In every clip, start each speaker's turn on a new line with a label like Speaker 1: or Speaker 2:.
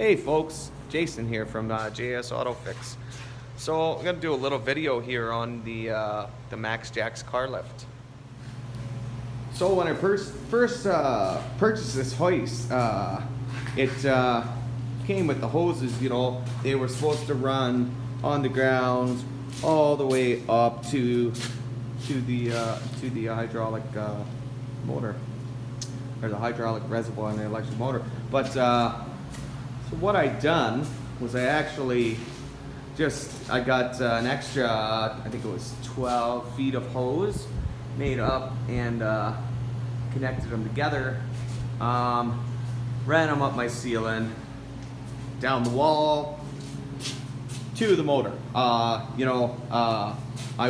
Speaker 1: Hey folks, Jason here from JS Auto Fix. So I'm gonna do a little video here on the Max Jack's car lift. So when I first purchased this hoist, it came with the hoses. You know, they were supposed to run on the ground all the way up to the hydraulic motor, or the hydraulic reservoir in the electric motor, but. So what I done was I got an extra, I think it was 12 feet of hose made up and connected them together, ran them up my ceiling, down the wall, to the motor. I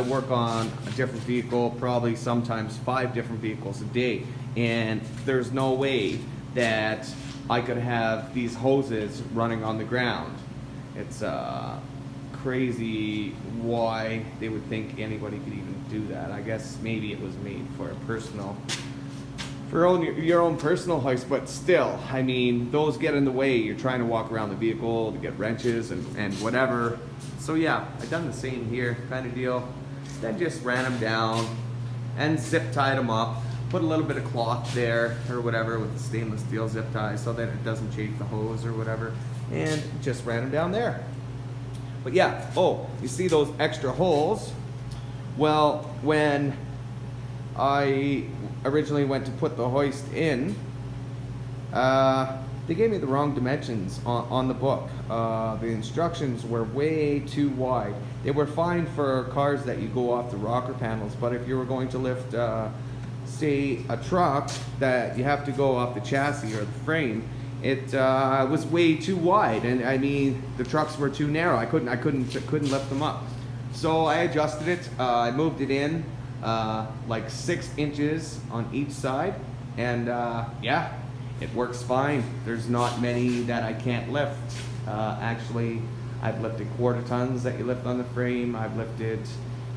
Speaker 1: work on a different vehicle, probably sometimes 5 different vehicles a day, and there's no way that I could have these hoses running on the ground. It's crazy why they would think anybody could even do that. I guess maybe it was made for your own personal hoist, but still, I mean, those get in the way. You're trying to walk around the vehicle to get wrenches and whatever. So yeah, I done the same here kind of deal. Then just ran them down and zip tied them up. Put a little bit of cloth there or whatever with the stainless steel zip tie so that it doesn't chafe the hose or whatever, and just ran them down there. But yeah, oh, you see those extra holes? Well, when I originally went to put the hoist in, they gave me the wrong dimensions on the book. The instructions were way too wide. They were fine for cars that you go off the rocker panels, but if you were going to lift say a truck that you have to go off the chassis or the frame, it was way too wide, and I mean the trucks were too narrow. I couldn't lift them up. So I adjusted it. I moved it in like 6 inches on each side, and yeah, it works fine. There's not many that I can't lift. Actually, I've lifted 1/4 tons that you lift on the frame. I've lifted,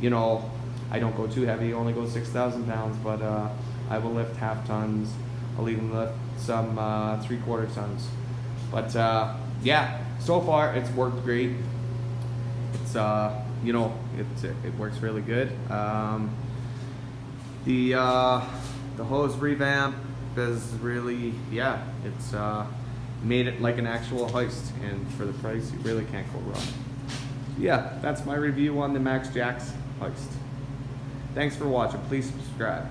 Speaker 1: you know, I don't go too heavy, only go 6,000 pounds, but I will lift 1/2 tons. I'll even lift some 3/4 tons. But yeah, so far it's worked great. It's it works really good. The hose revamp is really, yeah, it's made it like an actual hoist, and for the price you really can't go wrong. Yeah, that's my review on the Max Jack's hoist. Thanks for watching. Please subscribe.